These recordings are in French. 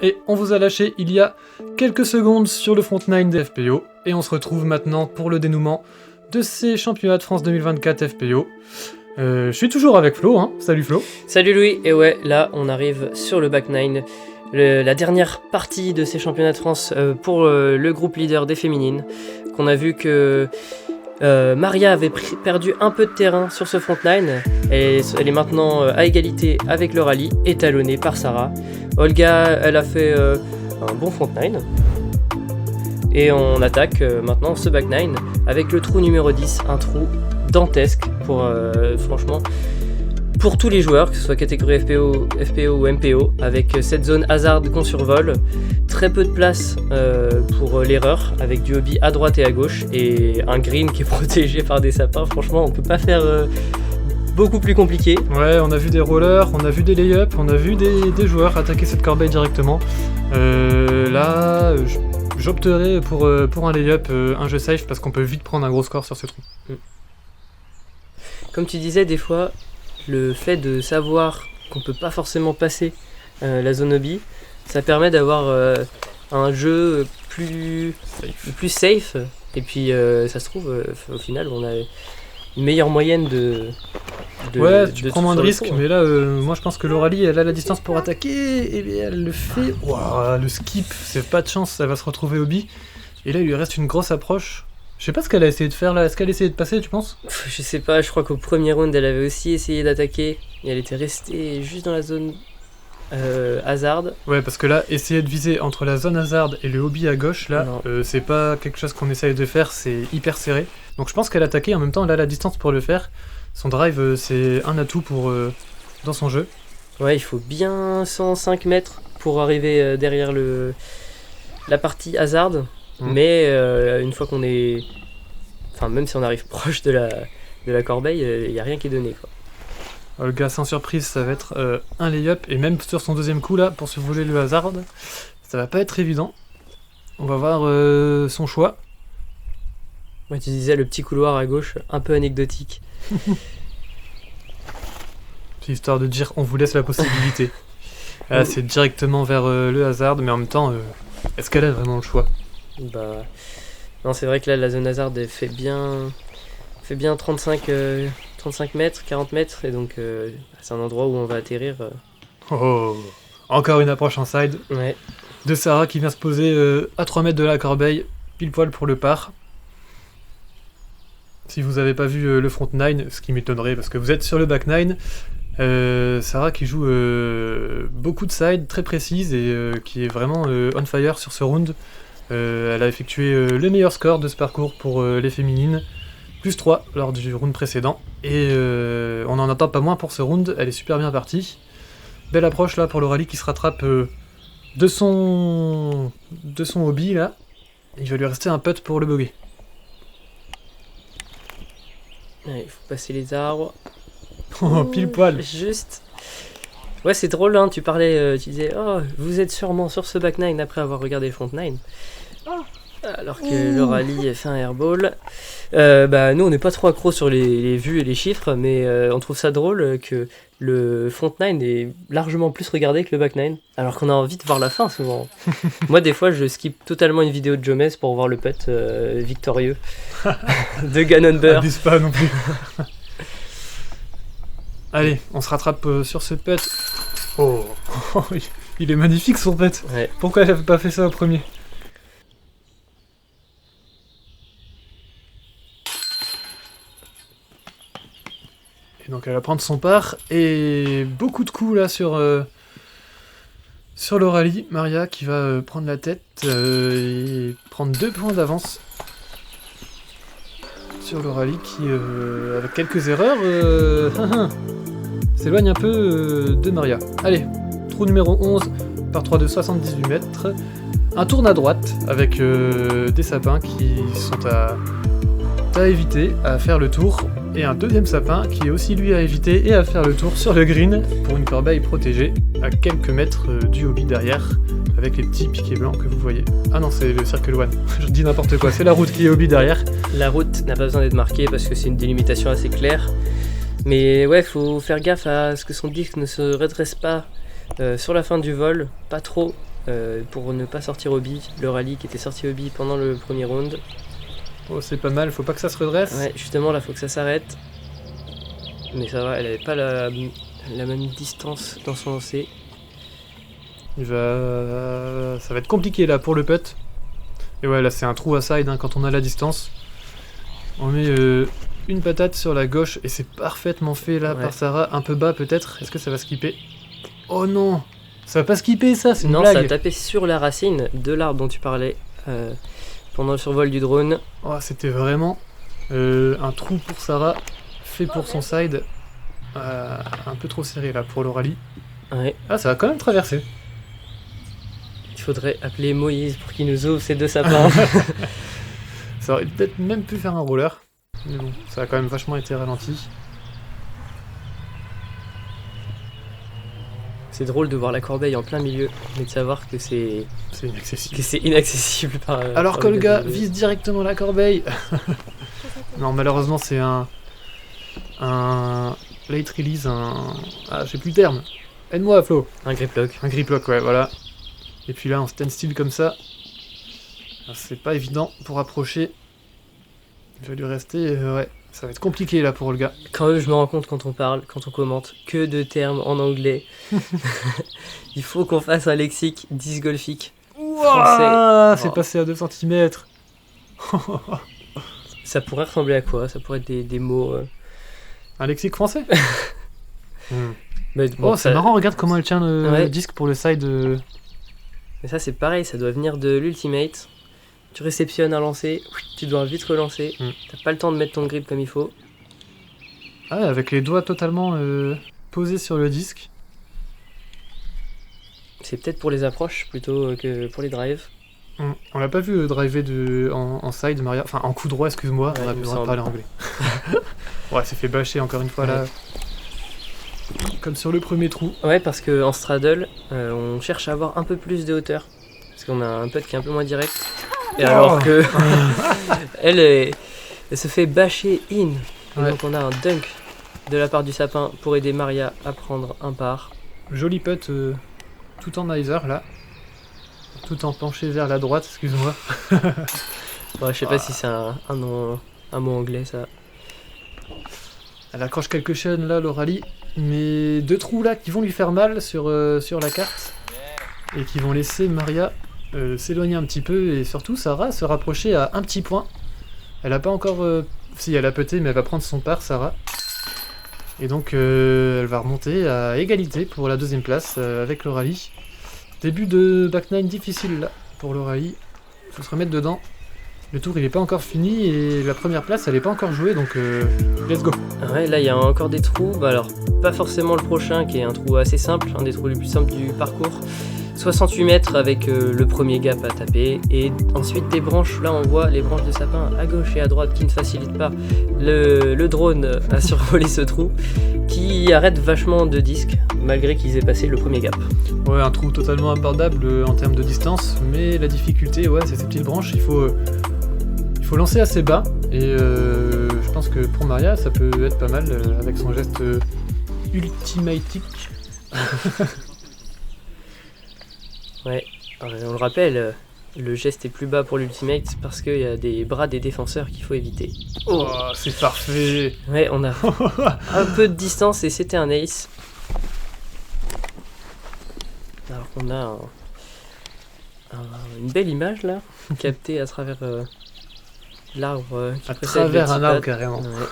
Et on vous a lâché il y a quelques secondes sur le front 9 des FPO, et on se retrouve maintenant pour le dénouement de ces championnats de France 2024 FPO. Je suis toujours avec Flo, hein. Salut Flo. Salut Louis, et ouais, là on arrive sur le back 9, la dernière partie de ces championnats de France pour le groupe leader des féminines, qu'on a vu que Maria avait perdu un peu de terrain sur ce front 9, et elle est maintenant à égalité avec le rallye, étalonnée par Sarah. Olga, elle a fait un bon front 9. Et on attaque maintenant ce back 9 avec le trou numéro 10, un trou dantesque pour franchement pour tous les joueurs, que ce soit catégorie FPO ou MPO, avec cette zone hasard qu'on survole, très peu de place pour l'erreur, avec du hobby à droite et à gauche, et un green qui est protégé par des sapins. Franchement, on peut pas faire beaucoup plus compliqué. Ouais, on a vu des rollers, on a vu des lay-ups, on a vu des joueurs attaquer cette corbeille directement. Là, j'opterais pour un lay-up, un jeu safe, parce qu'on peut vite prendre un gros score sur ce trou. Comme tu disais, des fois, le fait de savoir qu'on peut pas forcément passer la zone hobby, ça permet d'avoir un jeu plus safe. Et puis, ça se trouve, au final, on a une meilleure moyenne ouais, tu prends moins de risques, mais là, moi je pense que l'Oralie, elle a la distance pour attaquer, et elle le fait. Waouh, le skip, c'est pas de chance, elle va se retrouver hobby. Et là, il lui reste une grosse approche. Je sais pas ce qu'elle a essayé de faire là, est-ce qu'elle a essayé de passer, tu penses ? Je sais pas, je crois qu'au premier round, elle avait aussi essayé d'attaquer, et elle était restée juste dans la zone hasard. Ouais, parce que là, essayer de viser entre la zone hasard et le hobby à gauche, là, c'est pas quelque chose qu'on essaye de faire, c'est hyper serré. Donc je pense qu'elle a attaqué, en même temps, elle a la distance pour le faire. Son drive, c'est un atout pour dans son jeu. Ouais, il faut bien 105 mètres pour arriver derrière la partie hasard. Mais une fois qu'on est... Enfin, même si on arrive proche de la corbeille, il n'y a rien qui est donné, quoi. Olga, sans surprise, ça va être un lay-up. Et même sur son deuxième coup, là, pour se voler le hasard, ça va pas être évident. On va voir son choix. Ouais, tu disais le petit couloir à gauche, un peu anecdotique. C'est histoire de dire, on vous laisse la possibilité. Là, c'est directement vers le hasard, mais en même temps, est-ce qu'elle a vraiment le choix ? Bah, non, c'est vrai que là, la zone hasard elle fait bien 35 mètres, 40 mètres, et donc c'est un endroit où on va atterrir. Oh, encore une approche en side. Ouais. De Sarah qui vient se poser à 3 mètres de la corbeille, pile poil pour le par. Si vous avez pas vu le front 9, ce qui m'étonnerait parce que vous êtes sur le back 9, Sarah qui joue beaucoup de side très précise et qui est vraiment on fire sur ce round. Elle a effectué le meilleur score de ce parcours pour les féminines, plus 3 lors du round précédent, et on n'en attend pas moins pour ce round, elle est super bien partie. Belle approche là pour le rallye qui se rattrape de son hobby là, il va lui rester un putt pour le bogey. Ouais, il faut passer les arbres. Oh, pile poil. Juste. Ouais, c'est drôle, hein, tu disais, oh, vous êtes sûrement sur ce back 9 après avoir regardé le front 9. Alors que le rallye fait un airball. Nous, on n'est pas trop accro sur les vues et les chiffres, mais on trouve ça drôle que le front 9 est largement plus regardé que le back 9, alors qu'on a envie de voir la fin souvent. Moi, des fois, je skip totalement une vidéo de Jomes pour voir le putt victorieux de Gannon-Burr. Abuse pas non plus. Allez, on se rattrape sur ce putt. Oh, il est magnifique son putt. Ouais. Pourquoi elle n'avait pas fait ça au premier ? Et donc elle va prendre son par, et beaucoup de coups là sur le rallye. Maria qui va prendre la tête et prendre 2 points d'avance sur le rallye qui, avec quelques erreurs, s'éloigne un peu de Maria. Allez, trou numéro 11, par 3 de 78 mètres. Un tourne à droite avec des sapins qui sont à éviter, à faire le tour, et un deuxième sapin qui est aussi lui à éviter et à faire le tour sur le green pour une corbeille protégée à quelques mètres du hobby derrière, avec les petits piquets blancs que vous voyez. Ah non, c'est le Circle One, je dis n'importe quoi, c'est la route qui est hobby derrière. La route n'a pas besoin d'être marquée parce que c'est une délimitation assez claire, mais ouais, faut faire gaffe à ce que son disque ne se redresse pas sur la fin du vol, pas trop, pour ne pas sortir au bi. Le rallye qui était sorti au bi pendant le premier round. Oh, c'est pas mal, faut pas que ça se redresse. Ouais, justement, là, faut que ça s'arrête. Mais ça va, elle avait pas la même distance dans son lancer. Ça va être compliqué là pour le putt. Et ouais, là c'est un trou à side hein, quand on a la distance. On met une patate sur la gauche et c'est parfaitement fait là par Sarah. Un peu bas peut-être. Est-ce que ça va skipper? Oh non, ça va pas skipper ça, c'est une blague. Non, ça a tapé sur la racine de l'arbre dont tu parlais pendant le survol du drone. Oh, c'était vraiment un trou pour Sarah, fait pour son side. Un peu trop serré là pour le rallye. Ouais. Ah, ça va quand même traverser. Il faudrait appeler Moïse pour qu'il nous ouvre ces 2 sapins. Ça aurait peut-être même pu faire un roller. Mais bon, ça a quand même vachement été ralenti. C'est drôle de voir la corbeille en plein milieu, mais de savoir que c'est inaccessible. inaccessible par. Alors que le gars vise directement la corbeille. Non, malheureusement, c'est un late release, Ah, j'ai plus le terme. Aide-moi, Flo. Un grip lock. Un grip lock, ouais, voilà. Et puis là, en standstill comme ça, c'est pas évident pour approcher. Il va lui rester, ouais, ça va être compliqué là pour le gars. Quand même, je me rends compte quand on parle, quand on commente, que de termes en anglais. Il faut qu'on fasse un lexique disc-golfique français. C'est passé à 2 cm. Ça pourrait ressembler à quoi? Ça pourrait être des mots... Un lexique français. Mais bon, c'est marrant, regarde comment elle tient le disque pour le side. Mais ça c'est pareil, ça doit venir de l'ultimate. Tu réceptionnes un lancer, tu dois vite relancer. T'as pas le temps de mettre ton grip comme il faut. Ah, avec les doigts totalement posés sur le disque. C'est peut-être pour les approches plutôt que pour les drives. On l'a pas vu driver en side, Maria. Enfin, en coup droit, excuse-moi, on a plus le droit de parler anglais. Ouais, c'est fait bâcher encore une fois là. Comme sur le premier trou. Ouais, parce qu'en straddle, on cherche à avoir un peu plus de hauteur. Parce qu'on a un putt qui est un peu moins direct. Et alors que elle se fait bâcher in. Et donc on a un dunk de la part du sapin pour aider Maria à prendre un par. Joli putt tout en miser là. Tout en penché vers la droite, excuse-moi. Ouais, je sais pas si c'est un mot anglais ça. Elle accroche quelques chaînes là, l'Oralie. Mais 2 trous là qui vont lui faire mal sur la carte. Et qui vont laisser Maria s'éloigner un petit peu. Et surtout Sarah se rapprocher à un petit point. Elle a pas encore... si, elle a putté, mais elle va prendre son par, Sarah. Et donc elle va remonter à égalité pour la 2e place avec l'Oralie. Début de back 9 difficile là pour l'Oralie. Faut se remettre dedans. Le tour il est pas encore fini et la première place elle est pas encore jouée donc let's go. Ouais, là il y a encore des trous. Bah alors pas forcément le prochain qui est un trou assez simple, un des trous les plus simples du parcours. 68 mètres avec le premier gap à taper et ensuite des branches, là on voit les branches de sapin à gauche et à droite qui ne facilitent pas le drone à survoler ce trou, qui arrête vachement de disques malgré qu'ils aient passé le premier gap. Ouais, un trou totalement abordable en termes de distance, mais la difficulté c'est ces petites branches, il faut lancer assez bas et je pense que pour Maria ça peut être pas mal avec son geste ultimatique. Ouais, alors, on le rappelle, le geste est plus bas pour l'ultimate parce qu'il y a des bras des défenseurs qu'il faut éviter. Oh, c'est parfait. Ouais, on a un peu de distance et c'était un ace. Alors qu'on a une belle image là, captée à travers l'arbre qui à précède travers le un tee arbre pad. carrément. Ouais.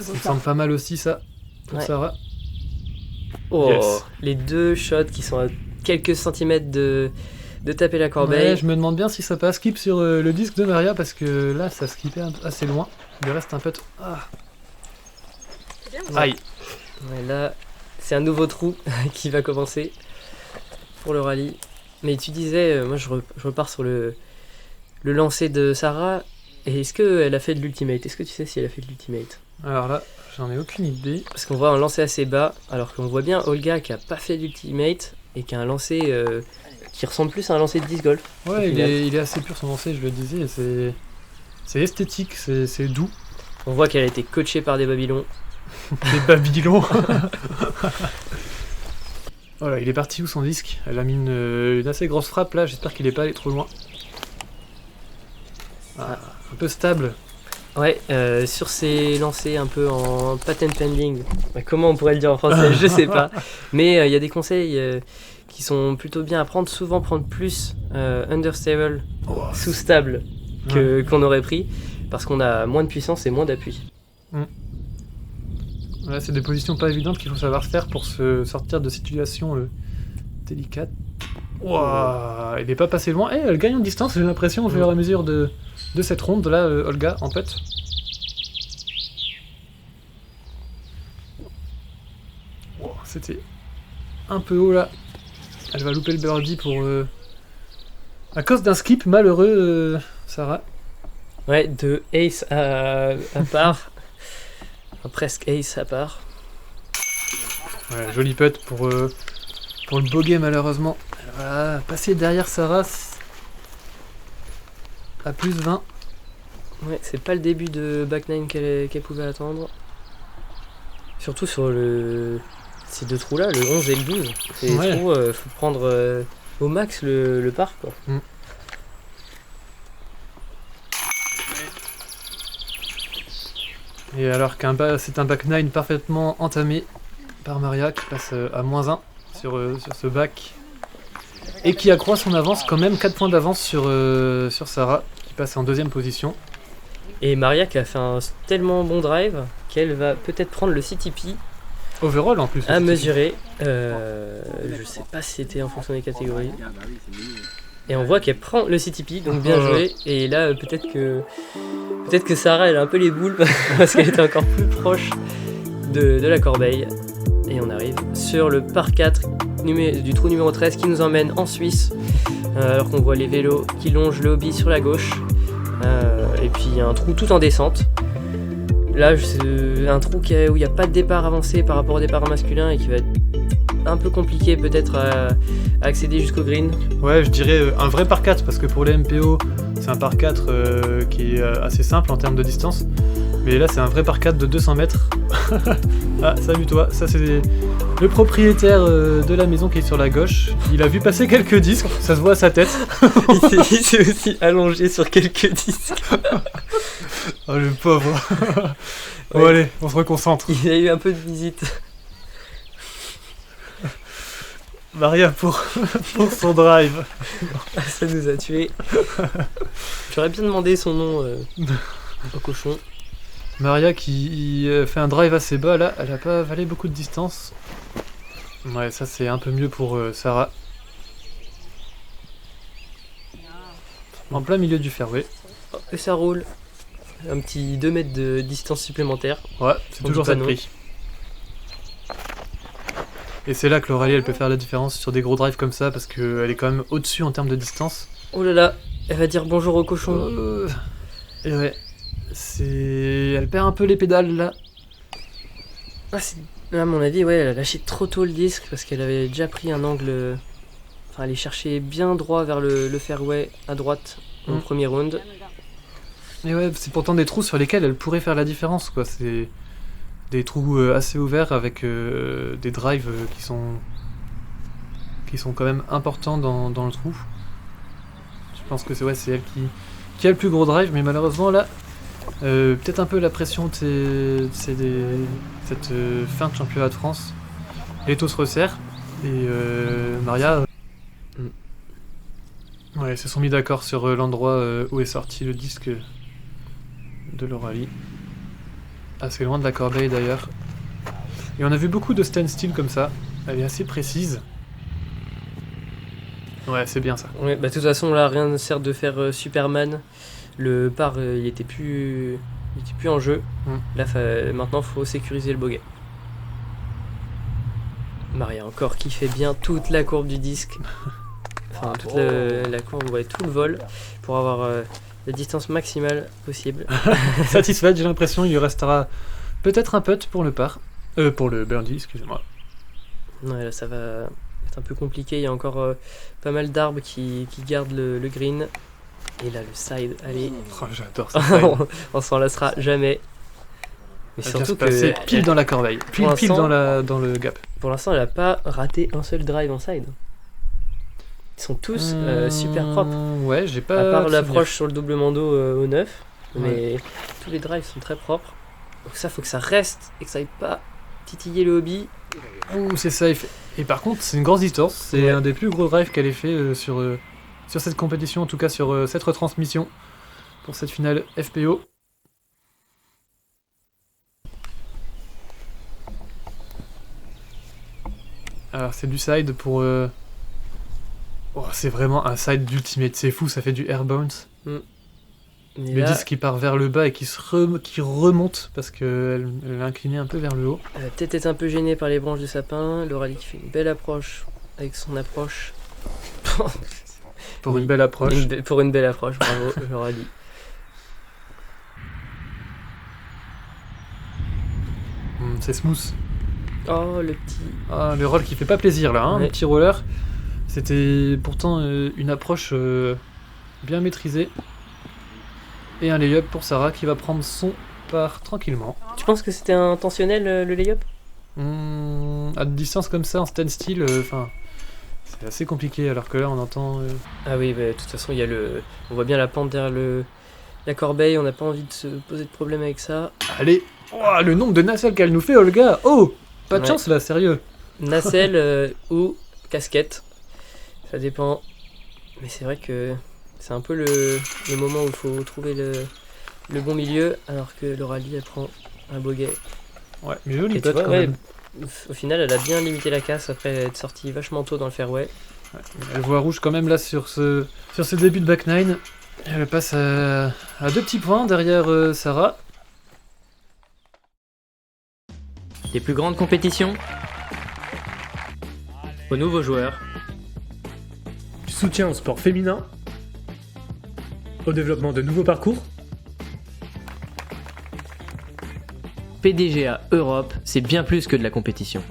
Ça me semble pas mal aussi ça pour Sarah. Oh, Yes. Les 2 shots qui sont à quelques centimètres de taper la corbeille. Ouais, je me demande bien si ça passe skip sur le disque de Maria parce que là ça skippait assez loin. Il reste un peu. Aïe. Ouais, là, c'est un nouveau trou qui va commencer pour le rallye. Mais tu disais, moi je repars sur le lancer de Sarah. Et est-ce qu'elle a fait de l'ultimate? Est-ce que tu sais si elle a fait de l'ultimate? Alors là, j'en ai aucune idée. Parce qu'on voit un lancer assez bas, alors qu'on voit bien Olga qui a pas fait d'ultimate et qui a un lancer qui ressemble plus à un lancer de disc golf. Ouais, il est assez pur son lancer, je le disais. C'est esthétique, c'est doux. On voit qu'elle a été coachée par des Babylons. Les Babylons. Voilà, il est parti où son disque? Elle a mis une assez grosse frappe là, j'espère qu'il est pas allé trop loin. Ah, un peu stable. Ouais, sur ces lancers un peu en patent pending, comment on pourrait le dire en français, je sais pas. Mais il y a des conseils qui sont plutôt bien à prendre, souvent prendre plus understable, sous stable, qu'on aurait pris, parce qu'on a moins de puissance et moins d'appui. Voilà, c'est des positions pas évidentes qu'il faut savoir faire pour se sortir de situations délicates. Wow, elle n'est pas passée loin. Elle gagne en distance, j'ai l'impression, au fur et à mesure de cette ronde là, Olga, en fait. Wow, c'était un peu haut là. Elle va louper le birdie pour... à cause d'un skip malheureux, Sarah. Ouais, de ace à part. Enfin, presque ace à part. Ouais, joli putt pour le bogey malheureusement. Elle va passer derrière Sarah à plus 20. Ouais, c'est pas le début de back 9 qu'elle pouvait attendre. Surtout sur ces deux trous là, le 11 et le 12. C'est des trous, faut prendre au max le par quoi. Et alors c'est un back 9 parfaitement entamé par Maria qui passe à -1 sur ce back. Et qui accroît son avance quand même, 4 points d'avance sur Sarah qui passe en deuxième position. Et Maria qui a fait un tellement bon drive qu'elle va peut-être prendre le CTP. Overall en plus. À mesurer. Je sais pas si c'était en fonction des catégories. Et on voit qu'elle prend le CTP, donc bien joué. Et là, peut-être que Sarah elle a un peu les boules parce qu'elle était encore plus proche de la corbeille. Et on arrive sur le par 4 du trou numéro 13 qui nous emmène en Suisse. Alors qu'on voit les vélos qui longent le hobby sur la gauche. Et puis un trou tout en descente. Là, c'est un trou où il n'y a pas de départ avancé par rapport au départ masculin et qui va être un peu compliqué peut-être à accéder jusqu'au green. Ouais, je dirais un vrai par 4 parce que pour les MPO, c'est un par 4 qui est assez simple en termes de distance. Mais là, c'est un vrai par 4 de 200 mètres. Ah, salut toi, ça c'est le propriétaire de la maison qui est sur la gauche. Il a vu passer quelques disques, ça se voit à sa tête. Il s'est aussi allongé sur quelques disques. Oh le pauvre. Bon allez, on se reconcentre. Il a eu un peu de visite. Maria pour son drive. Ça nous a tués. J'aurais bien demandé son nom au cochon. Maria qui fait un drive assez bas là, elle a pas avalé beaucoup de distance. Ouais, ça c'est un peu mieux pour Sarah. En plein milieu du fairway. Et ça roule. Un petit 2 mètres de distance supplémentaire. Ouais, c'est toujours ça de prix. Et c'est là que l'Aurélie elle peut faire la différence sur des gros drives comme ça parce qu'elle est quand même au-dessus en termes de distance. Oh là là, elle va dire bonjour au cochon. Et ouais, elle perd un peu les pédales là. Ah, à mon avis, ouais, elle a lâché trop tôt le disque parce qu'elle avait déjà pris un angle. Enfin, elle est cherchée bien droit vers le fairway à droite en premier round. Et ouais, c'est pourtant des trous sur lesquels elle pourrait faire la différence, quoi. C'est des trous assez ouverts avec des drives qui sont quand même importants dans le trou. Je pense que c'est elle qui a le plus gros drive, mais malheureusement là, peut-être un peu la pression de cette fin de championnat de France. Les taux se resserrent et Maria... Ouais, ils se sont mis d'accord sur l'endroit où est sorti le disque de l'Aurélie. Assez loin de la corbeille d'ailleurs. Et on a vu beaucoup de standstill comme ça. Elle est assez précise. Ouais, c'est bien ça. Ouais, bah de toute façon là, rien ne sert de faire Superman. Le par, il était plus en jeu. Là, maintenant, faut sécuriser le bogey. Maria encore qui fait bien toute la courbe du disque. Enfin, toute la courbe, ouais, tout le vol pour avoir la distance maximale possible. Satisfaite, j'ai l'impression, il lui restera peut-être un putt pour le par. Pour le birdie, excusez-moi. Ouais, là ça va être un peu compliqué, il y a encore pas mal d'arbres qui gardent le green. Et là le side, allez. Oh, j'adore ça. On s'en lassera jamais. Mais Elle vient se surtout passer que pile dans la corbeille, pile l'instant- dans le gap. pour l'instant, elle a pas raté un seul drive en side. Ils sont tous super propres. Ouais, j'ai pas. À part de l'approche sur le double mando au 9, Ouais. mais tous les drives sont très propres. Donc ça, faut que ça reste et que ça aille pas titiller le hobby. souvenir. Ouh, c'est safe. Et par contre, c'est une grosse distance. C'est Ouais. un des plus gros drives qu'elle ait fait sur cette compétition, en tout cas sur cette retransmission pour cette finale FPO. Alors, c'est du side pour. Oh, c'est vraiment un side d'ultimate. C'est fou, ça fait du air bounce. Mais Le là, disque qui part vers le bas et qui remonte parce qu'elle est inclinée un peu vers le haut. elle va peut-être être un peu gênée par les branches de sapin. L'Oralie qui fait une belle approche avec son approche. Pour Oui. une belle approche. Pour une belle approche, bravo l'Oralie. C'est smooth. Oh, le petit. Ah, le roll qui fait pas plaisir là, hein, Ouais. le petit roller. C'était pourtant une approche bien maîtrisée. Et un lay-up pour Sarah qui va prendre son part tranquillement. Tu penses que c'était intentionnel le lay-up? À distance comme ça, en standstill, enfin, c'est assez compliqué alors que là on entend. Ah oui, bah, de toute façon, il y a on voit bien la pente derrière la corbeille. On n'a pas envie de se poser de problème avec ça. Allez, oh, le nombre de nacelles qu'elle nous fait, Olga. Oh, pas de Ouais. chance là, sérieux. Nacelle ou casquette, ça dépend. Mais c'est vrai que c'est un peu le moment où il faut trouver le bon milieu, alors que l'Oralie elle prend un boguet. Ouais, mais joli Et tu putt vois, quand ouais, même. au final, elle a bien limité la casse après être sortie vachement tôt dans le fairway. Elle voit rouge quand même là sur ce début de back nine. Elle passe à 2 petits points derrière Sarah. Des plus grandes compétitions aux nouveaux joueurs. Du soutien au sport féminin, au développement de nouveaux parcours. PDGA Europe, c'est bien plus que de la compétition.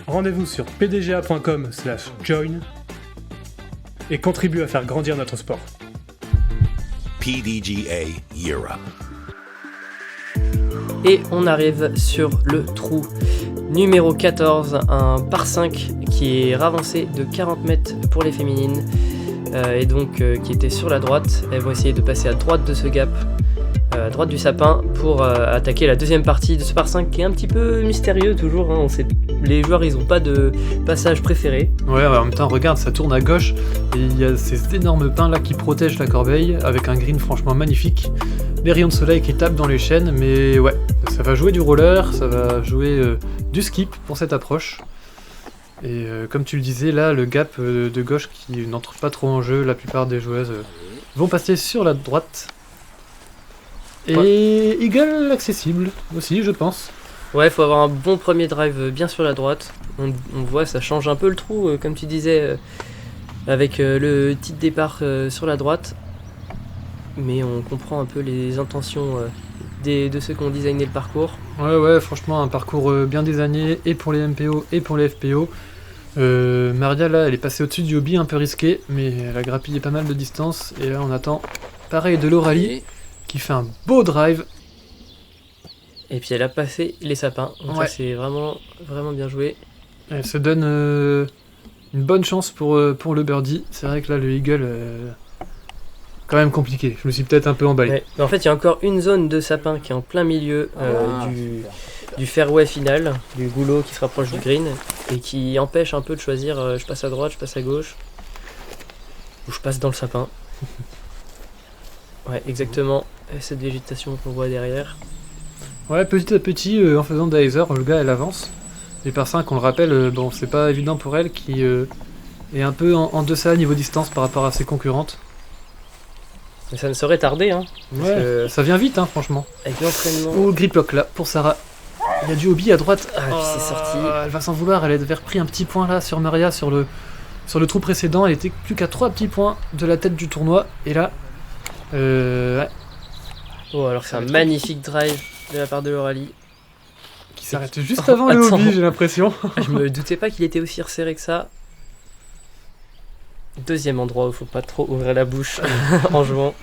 Rendez-vous sur pdga.com/join et contribue à faire grandir notre sport. PDGA Europe. Et on arrive sur le trou numéro 14, un par 5 qui est ravancé de 40 mètres pour les féminines et donc qui était sur la droite. Elles vont essayer de passer à droite de ce gap, à droite du sapin, pour attaquer la deuxième partie de ce par 5 qui est un petit peu mystérieux toujours. On sait, les joueurs ils n'ont pas de passage préféré. Ouais, en même temps, regarde, ça tourne à gauche et il y a ces énormes pins là qui protègent la corbeille avec un green franchement magnifique. Les rayons de soleil qui tapent dans les chaînes, mais ouais, ça va jouer du roller, ça va jouer du skip pour cette approche. Et comme tu le disais, là, le gap de gauche qui n'entre pas trop en jeu, la plupart des joueuses vont passer sur la droite. Et Eagle accessible aussi, je pense. Ouais, faut avoir un bon premier drive bien sur la droite. On voit, ça change un peu le trou, comme tu disais, avec le petit départ sur la droite. Mais on comprend un peu les intentions de ceux qui ont designé le parcours. Ouais, franchement, un parcours bien designé, et pour les MPO et pour les FPO. Maria, là, elle est passée au-dessus du hobby, un peu risqué, mais elle a grappillé pas mal de distance. Et là, on attend pareil de l'Oralie, qui fait un beau drive. Et puis elle a passé les sapins. Donc Ouais. ça, c'est vraiment, vraiment bien joué. Elle se donne une bonne chance pour le birdie. C'est vrai que là, le eagle, quand même compliqué. Je me suis peut-être un peu emballé. Ouais. Mais en fait, il y a encore une zone de sapin qui est en plein milieu du fairway final, du goulot qui se rapproche du green, et qui empêche un peu de choisir je passe à droite, je passe à gauche, ou je passe dans le sapin. Ouais, exactement. Et cette végétation qu'on voit derrière. Ouais, petit à petit, en faisant d'Izer, Olga, elle avance. Et par 5, on le rappelle, bon, c'est pas évident pour elle, qui est un peu en deçà niveau distance par rapport à ses concurrentes. Mais ça ne saurait tarder, hein. Parce que Ça vient vite, hein, franchement. avec l'entraînement. Oh, grip lock là, pour Sarah. Il y a du hobby à droite. Ah, et puis c'est sorti. Elle va s'en vouloir, elle avait repris un petit point là sur Maria, sur le trou précédent. Elle était plus qu'à 3 petits points de la tête du tournoi. Et là, ouais, Oh, alors c'est un magnifique drive de la part de l'Oralie. qui s'arrête juste avant le Attends. hobby, j'ai l'impression. Je me doutais pas qu'il était aussi resserré que ça. Deuxième endroit où il faut pas trop ouvrir la bouche en jouant.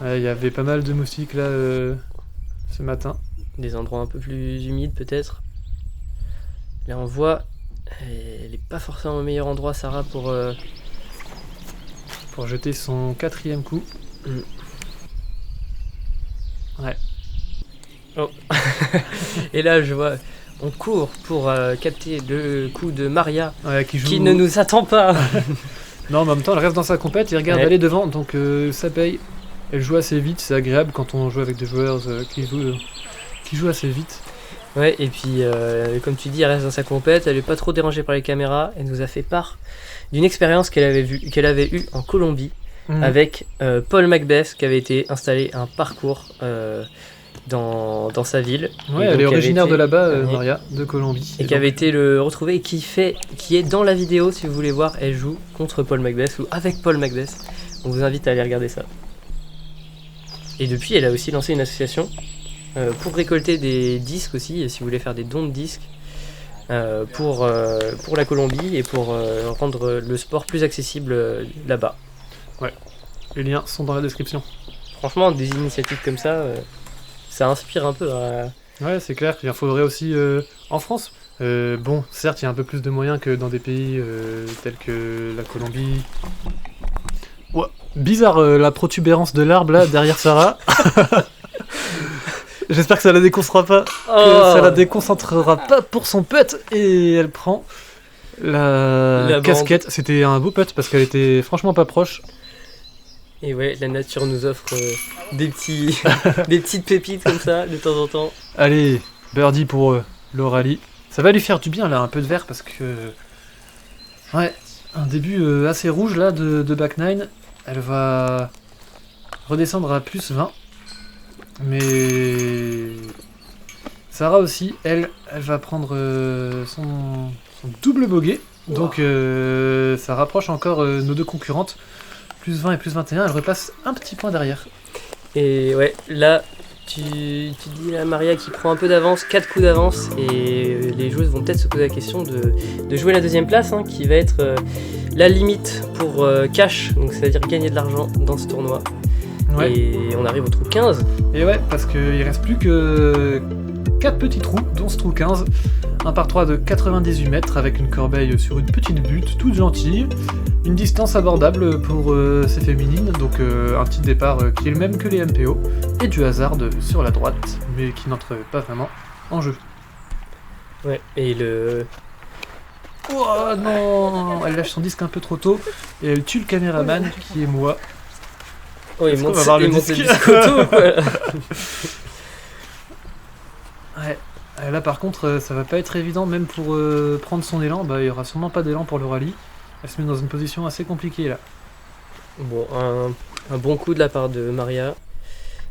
Il y avait pas mal de moustiques là ce matin. Des endroits un peu plus humides peut-être. Là on voit, elle est pas forcément au meilleur endroit Sarah pour Jeter son 4e coup. Ouais. Oh. Et là je vois, on court pour capter le coup de Maria Ouais, qui joue... qui ne nous attend pas. Non, mais en même temps, elle reste dans sa compète, il regarde Ouais. aller devant, donc ça paye. Elle joue assez vite, c'est agréable quand on joue avec des joueurs qui jouent assez vite. Ouais, et puis comme tu dis, elle reste dans sa compète, elle est pas trop dérangée par les caméras, elle nous a fait part d'une expérience qu'elle avait eue en Colombie avec Paul Macbeth qui avait été installé un parcours dans sa ville. Ouais, Et elle donc, est originaire de là-bas, ouais. Maria, de Colombie. Et qui avait été le retrouvé et qui est dans la vidéo si vous voulez voir, elle joue contre Paul Macbeth ou avec Paul Macbeth. On vous invite à aller regarder ça. Et depuis, elle a aussi lancé une association pour récolter des disques aussi, et si vous voulez faire des dons de disques pour la Colombie et pour rendre le sport plus accessible là-bas. Les liens sont dans la description. Franchement, des initiatives comme ça inspire un peu. Ouais, c'est clair, il en faudrait aussi en France. Bon, certes, il y a un peu plus de moyens que dans des pays tels que la Colombie. Ouais, bizarre la protubérance de l'arbre là derrière Sarah. J'espère que ça la déconcentrera pas. Que ça la déconcentrera pas pour son putt. Et elle prend la bande. casquette. C'était un beau putt parce qu'elle était franchement pas proche. Et ouais, la nature nous offre des petites pépites comme ça de temps en temps. Allez, birdie pour l'Aurélie. Ça va lui faire du bien là, un peu de vert parce que... Ouais, un début assez rouge là de back 9. Elle va redescendre à plus 20. Mais... Sarah aussi, elle va prendre son double bogey. Donc ça rapproche encore nos deux concurrentes. Plus 20 et plus 21, elle repasse un petit point derrière. Et ouais, là, tu dis là, Maria qui prend un peu d'avance, 4 coups d'avance, et les joueuses vont peut-être se poser la question de jouer la deuxième place, hein, qui va être la limite pour cash, donc c'est-à-dire gagner de l'argent dans ce tournoi. Ouais. Et on arrive au trou 15. Et ouais, parce qu'il reste plus que 4 petits trous, dont ce trou 15. Un par 3 de 98 mètres avec une corbeille sur une petite butte, toute gentille. Une distance abordable pour ces féminines, donc un petit départ qui est le même que les MPO. Et du hasard sur la droite, mais qui n'entre pas vraiment en jeu. Ouais, et le... Oh non, elle lâche son disque un peu trop tôt et elle tue le caméraman qui est moi. Oh, il Est-ce monte qu'on va voir le le disque biscotto, quoi. Ouais. Là par contre ça va pas être évident même pour prendre son élan, bah il y aura sûrement pas d'élan pour le rallye. Elle se met dans une position assez compliquée là. Bon, un bon coup de la part de Maria.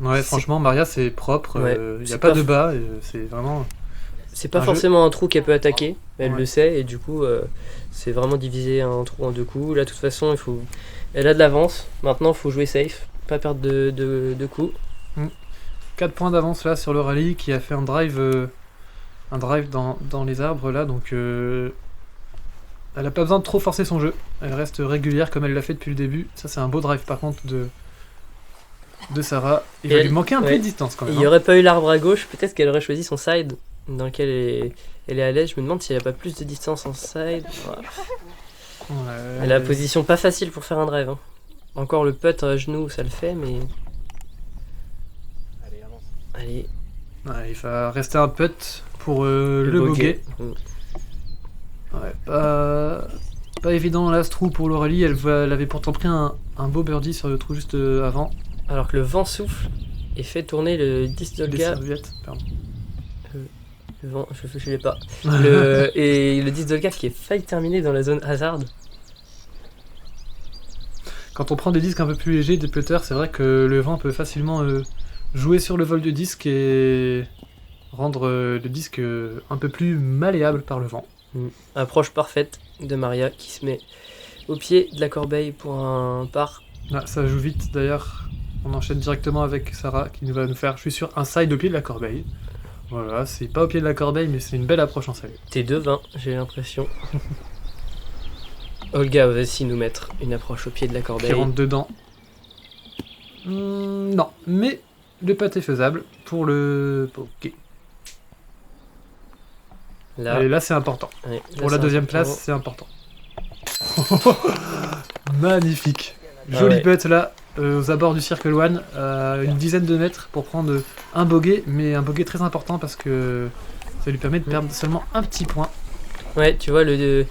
Ouais, C'est- franchement Maria c'est propre, Ouais, y a c'est pas pas de bas, c'est vraiment... C'est pas Un forcément un trou qu'elle peut attaquer, elle Ouais. le sait, et du coup, c'est vraiment diviser un trou en deux coups. Là, de toute façon, elle a de l'avance. Maintenant, il faut jouer safe, pas perdre de coups. 4 points d'avance là sur le rallye qui a fait un drive dans les arbres là, donc elle a pas besoin de trop forcer son jeu. Elle reste régulière comme elle l'a fait depuis le début. Ça c'est un beau drive par contre de Sarah. Il Et va elle- lui manquer un peu ouais. de distance quand Il même. n'y aurait pas eu l'arbre à gauche, peut-être qu'elle aurait choisi son side, dans lequel elle est à l'aise. Je me demande s'il n'y a pas plus de distance en side. Voilà. Ouais. Elle a la position pas facile pour faire un drive. Hein. Encore le putt à genoux, ça le fait, mais... Allez, avance. Allez, Ouais, il va rester un putt pour le bogey. Ouais, pas évident là ce trou pour l'Aurélie. Elle avait pourtant pris un beau birdie sur le trou juste avant. Alors que le vent souffle et fait tourner le disc de Les gars. serviettes, pardon. Le vent, je l'ai pas. Et le disc de gars qui est failli terminer dans la zone hazard. Quand on prend des disques un peu plus légers, des putters, c'est vrai que le vent peut facilement jouer sur le vol du disque et rendre le disque un peu plus malléable par le vent. Approche parfaite de Maria qui se met au pied de la corbeille pour un par. Ah, ça joue vite d'ailleurs. On enchaîne directement avec Sarah qui va nous faire, je suis sûr, un side au pied de la corbeille. Voilà, c'est pas au pied de la corbeille, mais c'est une belle approche en side. T'es devin, j'ai l'impression. Olga va aussi nous mettre une approche au pied de la Qui corbeille. rentre dedans. Non, mais le putt est faisable pour le poké. Là, Et là, c'est important. ouais, là, Pour la c'est deuxième important. place, c'est important. Magnifique. Ah Joli ouais. putt là, aux abords du Circle One, à une dizaine de mètres pour prendre un bogey, mais un bogey très important parce que ça lui permet de perdre seulement un petit point. Ouais, tu vois, le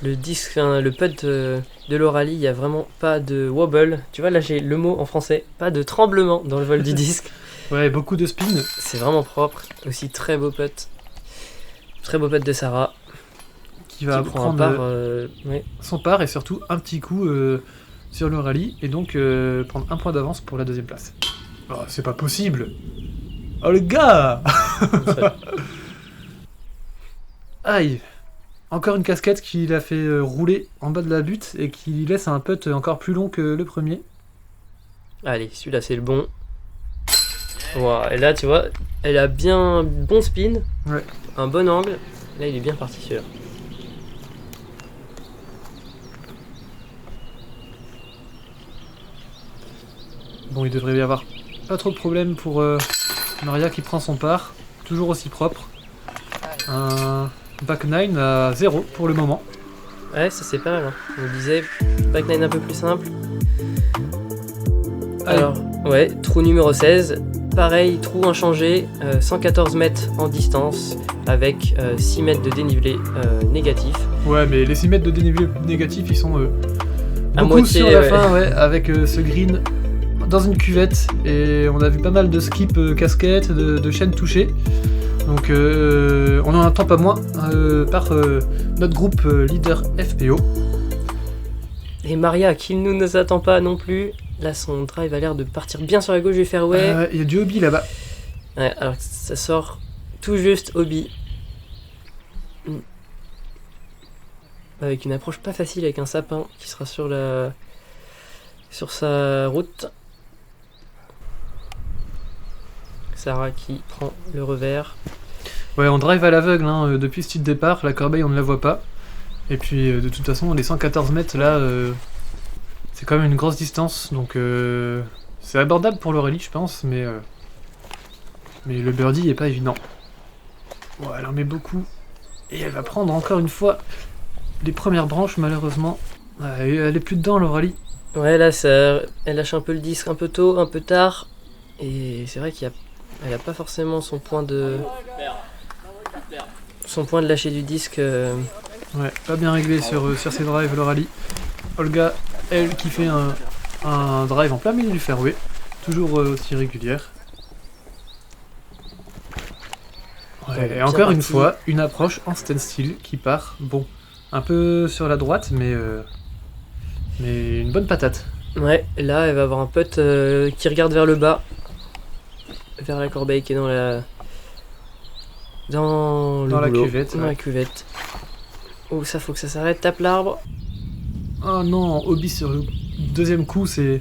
disque, enfin, le putt de l'Oralie, il n'y a vraiment pas de wobble. Tu vois, là j'ai le mot en français, pas de tremblement dans le vol du disque. Ouais, beaucoup de spin. C'est vraiment propre. Aussi très beau putt. Très beau putt de Sarah Qui va qui prend un prendre par. Ouais. son part et surtout un petit coup sur le rallye et donc prendre un point d'avance pour la deuxième place. Oh, c'est pas possible. Oh le gars. Ça- Aïe. Encore une casquette qui l'a fait rouler en bas de la butte et qui laisse un putt encore plus long que le premier. Allez, celui-là c'est le bon. Wow. Et là, tu vois, elle a bien bon spin, Ouais. un bon angle. Là, il est bien parti celui-là. Bon, il devrait y avoir pas trop de problème pour Maria qui prend son part. Toujours aussi propre. Un back 9 à 0 pour le moment. Ouais, ça c'est pas mal. Hein. On disait, back nine un peu plus simple. Allez. Alors, ouais, trou numéro 16. Pareil, trou inchangé, 114 mètres en distance, avec 6 mètres de dénivelé négatif. Ouais, mais les 6 mètres de dénivelé négatif, ils sont À beaucoup moitié, sur la ouais. fin, ouais, avec ce green dans une cuvette. Et on a vu pas mal de skip casquettes, de chaînes touchées. Donc on en attend pas moins par notre groupe leader FPO. Et Maria, qui ne nous attend pas non plus. Là, son drive a l'air de partir bien sur la gauche du fairway. Il y a du hobby là-bas. Ouais, alors que ça sort tout juste hobby. Avec une approche pas facile avec un sapin qui sera sur sa route. Sarah qui prend le revers. Ouais, on drive à l'aveugle hein, depuis ce petit départ. La corbeille, on ne la voit pas. Et puis de toute façon, les 114 mètres là, c'est quand même une grosse distance. Donc c'est abordable pour l'Aurélie, je pense. Mais le birdie est pas évident. Bon, elle en met beaucoup. Et elle va prendre encore une fois les premières branches, malheureusement. Elle est plus dedans, l'Aurélie. Ouais, là, elle lâche un peu le disque un peu tôt, un peu tard. Et c'est vrai qu'elle a pas forcément son point de lâcher du disque. Ouais, pas bien réglé sur ses drives, l'Aurélie. Olga, elle, qui fait un drive en plein milieu du fairway. Toujours aussi régulière. Ouais, et Bien encore une parti. fois, une approche en standstill qui part, bon, un peu sur la droite, mais une bonne patate. Ouais, là, elle va avoir un putt qui regarde vers le bas. Vers la corbeille qui est dans le Dans la boulot, cuvette, Dans ouais. la cuvette. Oh, ça, faut que ça s'arrête. Tape l'arbre. Oh non, hobby sur le deuxième coup, c'est...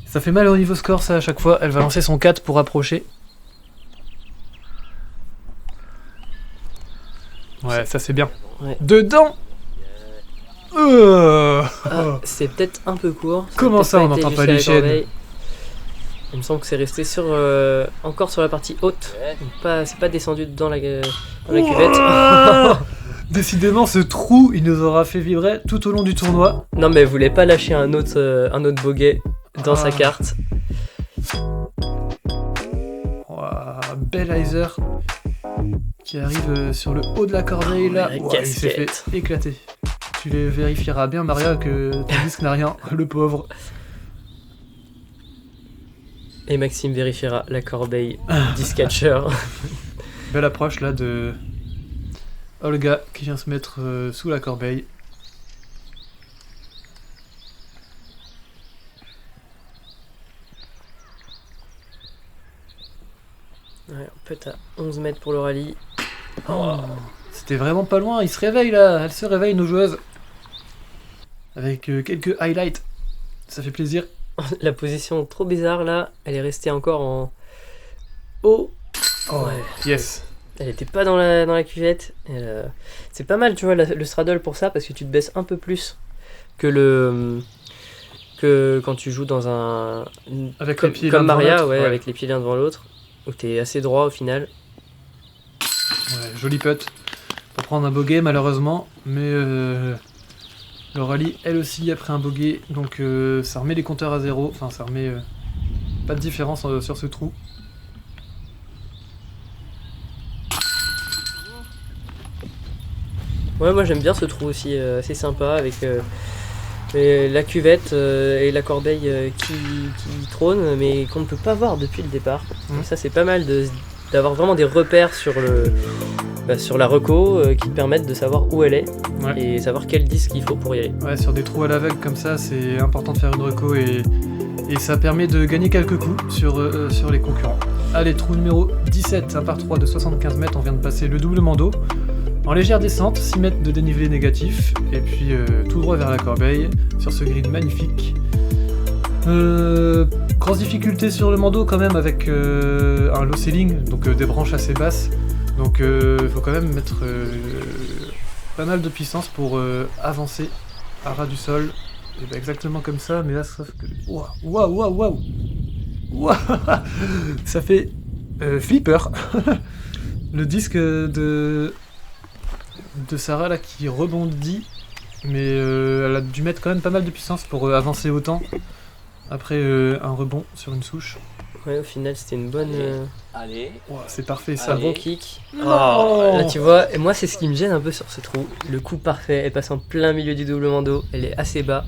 Ça fait mal au niveau score, ça, à chaque fois. Elle va lancer son 4 pour approcher. Ouais, ça c'est bien. Ouais. Dedans Ah, c'est peut-être un peu court. Comment peut-être ça, on été n'entend pas jusqu'à les la chaînes? corbeille. Il me semble que c'est resté encore sur la partie haute. Donc c'est pas descendu dans la cuvette. Ouah. Décidément, ce trou, il nous aura fait vibrer tout au long du tournoi. Non, mais elle voulait pas lâcher un autre bogey dans sa carte. Ouah, Bellheiser qui arrive sur le haut de la corbeille là. La Ouah, il s'est fait casquette. éclater. Tu les vérifieras bien, Maria, que ton disque n'a rien, le pauvre. Et Maxime vérifiera la corbeille discatcher. Belle approche là de Olga qui vient se mettre sous la corbeille. Ouais, peut-être à 11 mètres pour le rallye. Oh, c'était vraiment pas loin, il se réveille là, elle se réveille nos joueuses. Avec quelques highlights, ça fait plaisir. La position trop bizarre là, elle est restée encore en haut. Oh, Ouais. yes. Elle était pas dans la cuvette. C'est pas mal, tu vois, le straddle pour ça, parce que tu te baisses un peu plus que que quand tu joues dans un... Avec comme, les pieds comme l'un devant Maria, l'autre, ouais, ouais. avec les pieds l'un devant l'autre, où t'es assez droit au final. Ouais, joli putt pour prendre un bogey malheureusement, mais l'Aurélie elle aussi a pris un bogey, donc ça remet les compteurs à zéro, enfin ça remet pas de différence sur ce trou. Ouais, moi j'aime bien ce trou aussi, assez sympa, avec la cuvette et la corbeille qui trône, mais qu'on ne peut pas voir depuis le départ. Mhm. Donc ça c'est pas mal d'avoir vraiment des repères sur la reco qui te permettent de savoir où elle est Ouais. et savoir quel disque il faut pour y aller. Ouais, sur des trous à l'aveugle comme ça, c'est important de faire une reco et ça permet de gagner quelques coups sur les concurrents. Allez, trou numéro 17, un par 3 de 75 mètres, on vient de passer le double mando. En légère descente, 6 mètres de dénivelé négatif, et puis tout droit vers la corbeille, sur ce green magnifique. Grosse difficulté sur le mando quand même, avec un low ceiling, donc des branches assez basses. Donc il faut quand même mettre pas mal de puissance pour avancer à ras du sol. Et ben exactement comme ça, mais là sauf que... Waouh ça fait flipper. Le disque de Sarah là qui rebondit, mais elle a dû mettre quand même pas mal de puissance pour avancer autant après un rebond sur une souche. Ouais, au final c'était une bonne... Allez. Wow, c'est parfait un ça. bon kick. Non. Là tu vois, et moi c'est ce qui me gêne un peu sur ce trou. Le coup parfait, elle passe en plein milieu du double mando, elle est assez bas.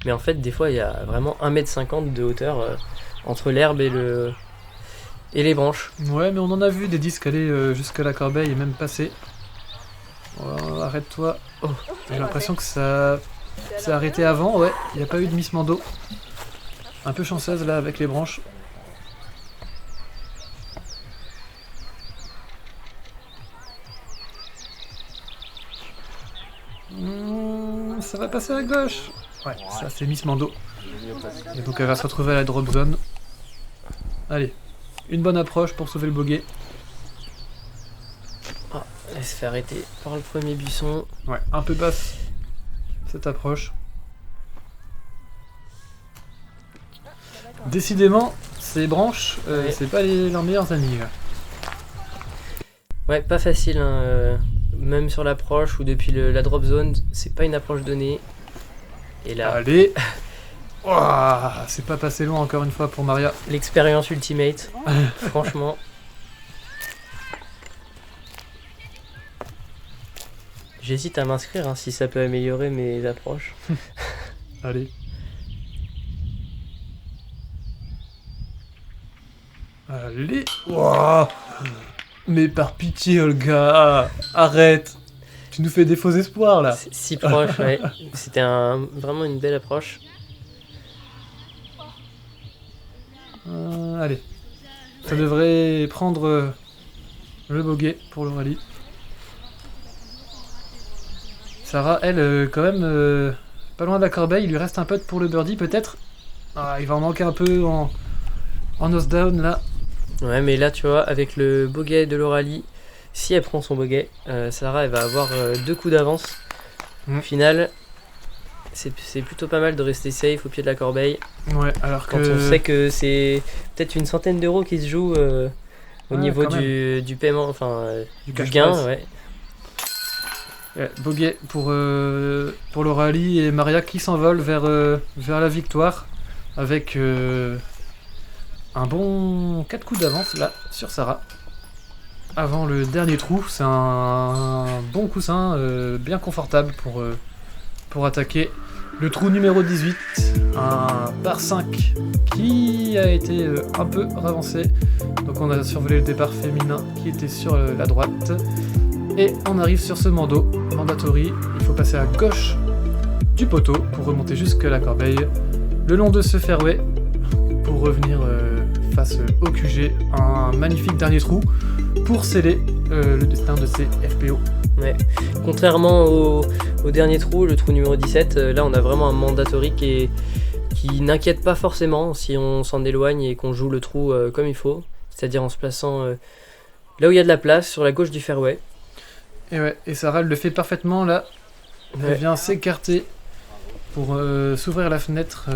Mais en fait des fois il y a vraiment 1m50 de hauteur entre l'herbe et les branches. Ouais, mais on en a vu des disques aller jusqu'à la corbeille et même passer. Oh, arrête-toi. Oh, j'ai l'impression que ça s'est arrêté avant, ouais. Il n'y a pas eu de Miss Mando. Un peu chanceuse là avec les branches. Ça va passer à gauche. Ouais, ça c'est Miss Mando. Et donc elle va se retrouver à la drop zone. Allez, une bonne approche pour sauver le bogey. Elle se fait arrêter par le premier buisson. Ouais, un peu basse cette approche. Décidément, ces branches, Ouais. c'est pas leurs meilleurs amis. Là. Ouais, pas facile, hein, même sur l'approche ou depuis la drop zone, c'est pas une approche donnée. Et là, Allez. Ouah, c'est pas passé loin encore une fois pour Maria. l'expérience ultimate, franchement. J'hésite à m'inscrire hein, si ça peut améliorer mes approches. Allez. Allez. Ouah. Mais par pitié, Olga, arrête. Tu nous fais des faux espoirs là. C'est si proche, ouais. C'était vraiment une belle approche. Allez. Ça devrait prendre le bogey pour l'Aurélie. Sarah, elle, quand même, pas loin de la corbeille. Il lui reste un putt pour le birdie peut-être. Ah, il va en manquer un peu en nose down là. Ouais, mais là, tu vois, avec le bogey de l'Aurélie, si elle prend son bogey, Sarah, elle va avoir 2 coups d'avance. Mm. Au final, c'est plutôt pas mal de rester safe au pied de la corbeille. Ouais, alors Quand que... on sait que c'est peut-être une centaine d'euros qui se jouent au Ouais, niveau quand du paiement, enfin Du du cash gain, prize. ouais. Ouais, bogey pour l'Aurélie et Maria qui s'envolent vers la victoire avec un bon 4 coups d'avance là sur Sarah. Avant le dernier trou, c'est un bon coussin bien confortable pour attaquer le trou numéro 18, un par 5 qui a été un peu ravancé. Donc on a survolé le départ féminin qui était sur la droite. Et on arrive sur ce mando, mandatory, il faut passer à gauche du poteau pour remonter jusqu'à la corbeille, le long de ce fairway, pour revenir face au QG, un magnifique dernier trou pour sceller le destin de ces FPO. Ouais. Contrairement au dernier trou, le trou numéro 17, là on a vraiment un mandatory qui n'inquiète pas forcément si on s'en éloigne et qu'on joue le trou comme il faut, c'est-à-dire en se plaçant là où il y a de la place, sur la gauche du fairway. Et ouais, et Sarah elle le fait parfaitement là, elle Ouais. vient s'écarter pour s'ouvrir la fenêtre.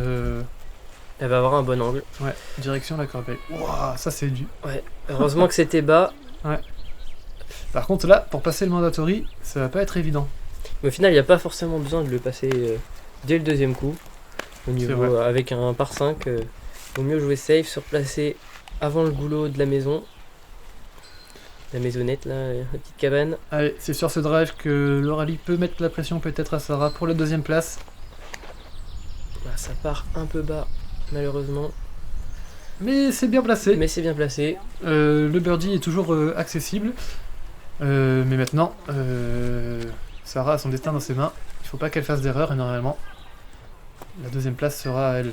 Elle va avoir un bon angle. Ouais, direction la corbeille. Ouah, ça c'est du. Ouais. Heureusement que c'était bas. Par contre là, pour passer le mandatory, ça va pas être évident. Mais au final, il n'y a pas forcément besoin de le passer dès le deuxième coup. Au niveau, vrai. avec un par 5, vaut mieux jouer safe, se replacer avant le goulot de la maison. La maisonnette là, la petite cabane. Allez, c'est sur ce drive que Loralie peut mettre la pression peut-être à Sarah pour la deuxième place. Bah, ça part un peu bas, malheureusement. Mais c'est bien placé. Mais c'est bien placé. Le birdie est toujours accessible. Mais maintenant, Sarah a son destin dans ses mains. Il faut pas qu'elle fasse d'erreur et normalement, la deuxième place sera à elle.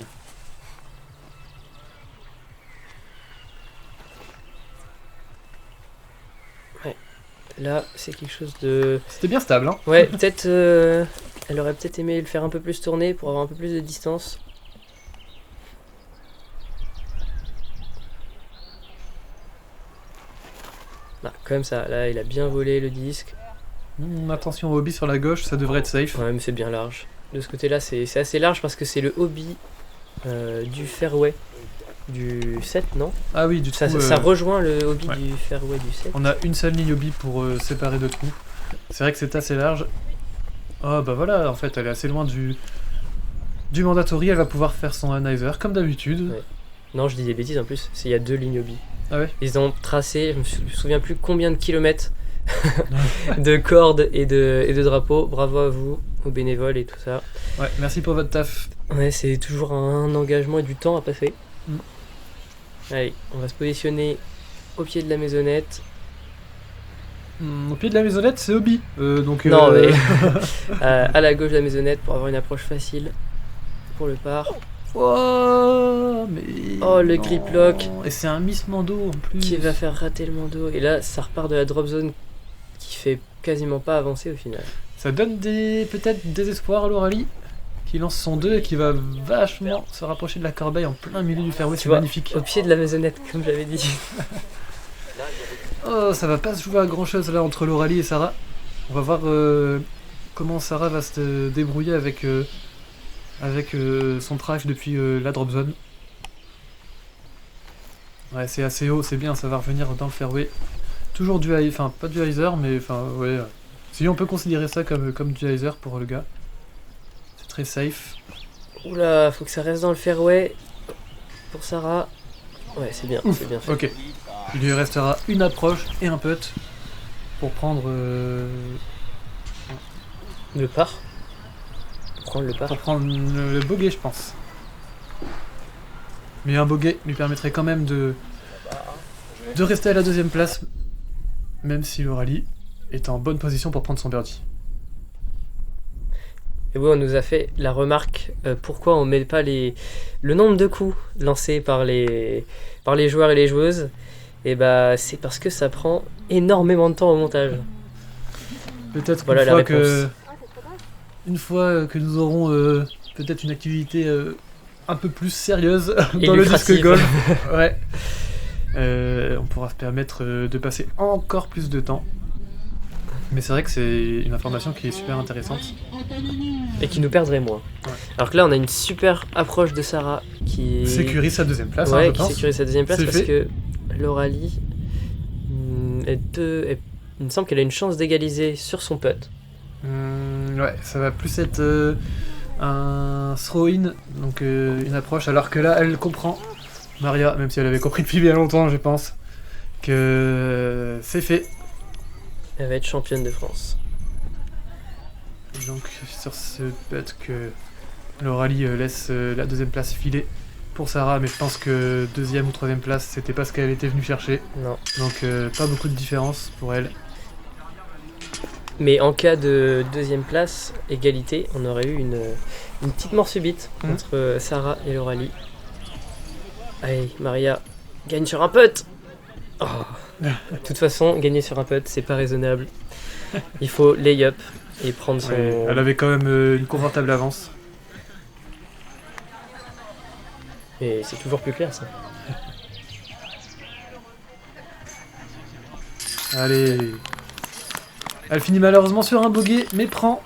Là, c'est quelque chose de... C'était bien stable, hein. Ouais, peut-être... elle aurait peut-être aimé le faire un peu plus tourner pour avoir un peu plus de distance. Ah, comme ça, là, il a bien volé le disque. Attention au hobby sur la gauche, ça devrait être safe. Ouais, mais c'est bien large. De ce côté-là, c'est assez large parce que c'est le hobby du fairway du 7, non? Ah oui, du Ça, coup, ça rejoint le hobby ouais. du fairway du 7. On a une seule ligne hobby pour séparer deux trous. C'est vrai que c'est assez large. Oh bah voilà, en fait, elle est assez loin du mandatory. Elle va pouvoir faire son analyzer comme d'habitude. Ouais. Non, je dis des bêtises en plus. Il y a 2 lignes hobby. Ah ouais. Ils ont tracé, je me souviens plus combien de kilomètres de cordes et de drapeaux. Bravo à vous, aux bénévoles et tout ça. Ouais, merci pour votre taf. Ouais, c'est toujours un engagement et du temps à passer. Allez, on va se positionner au pied de la maisonnette. Au pied de la maisonnette, c'est hobby. Donc, Non, mais à la gauche de la maisonnette pour avoir une approche facile pour le par. Oh, mais Oh, le non. grip lock. Et c'est un miss mando en plus. Qui va faire rater le mando. Et là, ça repart de la drop zone qui fait quasiment pas avancer au final. Ça donne peut-être des espoirs à Loralie qui lance son 2 et qui va vachement se rapprocher de la corbeille en plein milieu du fairway. Tu C'est vois, magnifique. au pied de la maisonnette, comme j'avais dit. Oh, ça va pas se jouer à grand chose là entre Loralie et Sarah. On va voir comment Sarah va se débrouiller avec son drive depuis la drop zone. Ouais, c'est assez haut, c'est bien, ça va revenir dans le fairway. Toujours du hyzer, enfin pas du hyzer, mais enfin ouais. Si on peut considérer ça comme du hyzer pour le gars. C'est très safe. Oula, faut que ça reste dans le fairway pour Sarah. Ouais, c'est bien fait. Ok. Il lui restera une approche et un putt pour prendre Le par. Prendre le par. le bogey, je pense. Mais un bogey lui permettrait quand même de rester à la deuxième place, même si Loralie est en bonne position pour prendre son birdie. Et oui, on nous a fait la remarque pourquoi on met pas le nombre de coups lancés par les joueurs et les joueuses. Et bah c'est parce que ça prend énormément de temps au montage. Peut-être Voilà la réponse. une fois que nous aurons peut-être une activité un peu plus sérieuse Et dans le disque lucrative. golf, ouais, on pourra se permettre de passer encore plus de temps. Mais c'est vrai que c'est une information qui est super intéressante. Et qui nous perdrait moins. Ouais. Alors que là, on a une super approche de Sarah qui Sécurise sa deuxième place, ouais, je qui pense. sécurise sa deuxième place C'est parce fait. que Loralie, il me semble qu'elle a une chance d'égaliser sur son putt. Ouais, ça va plus être un throw-in, donc une approche, alors que là, elle comprend, Maria, même si elle avait compris depuis bien longtemps, je pense, que c'est fait. Elle va être championne de France. Et donc, sur ce putt que Loralie laisse la deuxième place filer pour Sarah, mais je pense que deuxième ou troisième place, c'était pas ce qu'elle était venue chercher, Non. donc pas beaucoup de différence pour elle. Mais en cas de deuxième place, égalité, on aurait eu une petite mort subite entre Sarah et Loralie. Allez, Maria gagne sur un putt. Oh. De toute façon, gagner sur un putt, c'est pas raisonnable. Il faut lay-up et prendre son... Ouais, elle avait quand même une confortable avance. Et c'est toujours plus clair, ça. Allez. Elle finit malheureusement sur un bogey, mais prend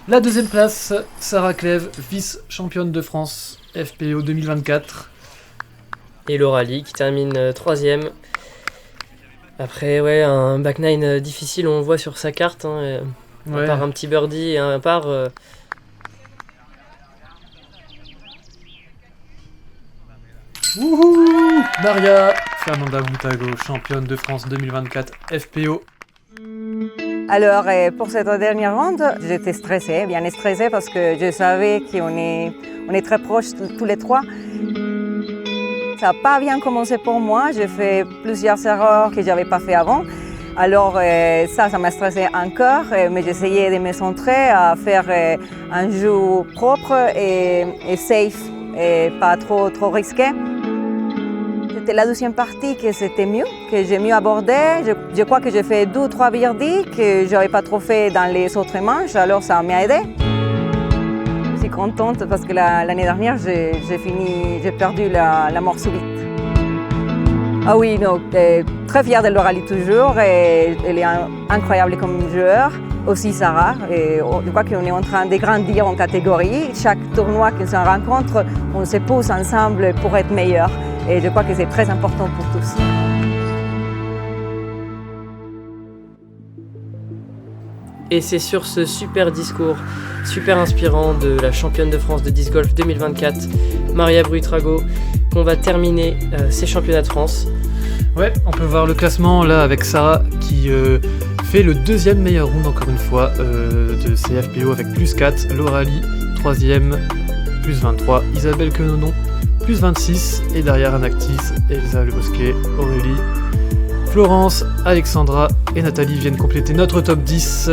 La deuxième place, Sarah Clèves, vice-championne de France FPO 2024. Et Laura Lee qui termine 3ème. Après, ouais, un back 9 difficile, on le voit sur sa carte. À part un petit birdie et un par. Wouhou! Maria Fernanda Montago, championne de France 2024 FPO. Alors, pour cette dernière ronde, j'étais stressée, bien stressée parce que je savais qu'on est très proches tous les trois. Ça n'a pas bien commencé pour moi, j'ai fait plusieurs erreurs que je n'avais pas fait avant. Alors ça m'a stressé encore, mais j'essayais de me centrer à faire un jeu propre et safe, et pas trop risqué. C'était la deuxième partie que c'était mieux, que j'ai mieux abordé. Je crois que j'ai fait 2 ou 3 birdies que je n'avais pas trop fait dans les autres manches, alors ça m'a aidé. Je suis contente parce que l'année dernière, j'ai perdu la mort subite. Ah oui, non, très fière de Laura Lee toujours, et elle est incroyable comme joueur. Aussi Sarah, et je crois qu'on est en train de grandir en catégorie. Chaque tournoi qu'on se rencontre, on se pousse ensemble pour être meilleur. Et je crois que c'est très important pour tous. Et c'est sur ce super discours, super inspirant de la championne de France de disc golf 2024, Maria Bruitrago, qu'on va terminer ces championnats de France. Ouais, on peut voir le classement là avec Sarah qui fait le deuxième meilleur round encore une fois de ces FPO avec plus 4, Laura Lee 3ème, plus 23, Isabelle Quenenon plus 26, et derrière Anactis, Elsa Le Bosquet, Aurélie, Florence, Alexandra et Nathalie viennent compléter notre top 10.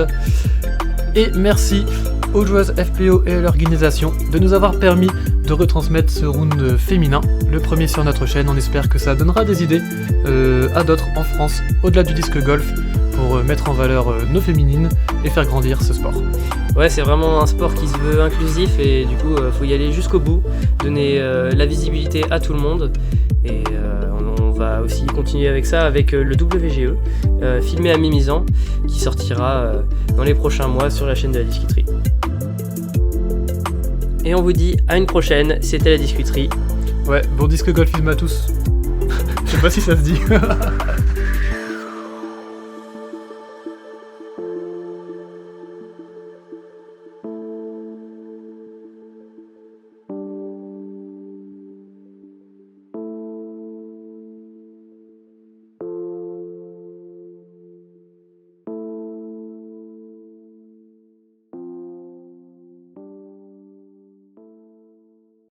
Et merci aux joueuses FPO et à l'organisation de nous avoir permis de retransmettre ce round féminin, le premier sur notre chaîne. On espère que ça donnera des idées à d'autres en France, au-delà du disque golf, pour mettre en valeur nos féminines et faire grandir ce sport. Ouais, c'est vraiment un sport qui se veut inclusif et du coup, faut y aller jusqu'au bout, donner la visibilité à tout le monde. Et on va aussi continuer avec ça avec le WGE, filmé à Mimizan, qui sortira dans les prochains mois sur la chaîne de la Discuterie. Et on vous dit à une prochaine, c'était la Discuterie. Ouais, bon disque golfisme à tous. Je sais pas si ça se dit.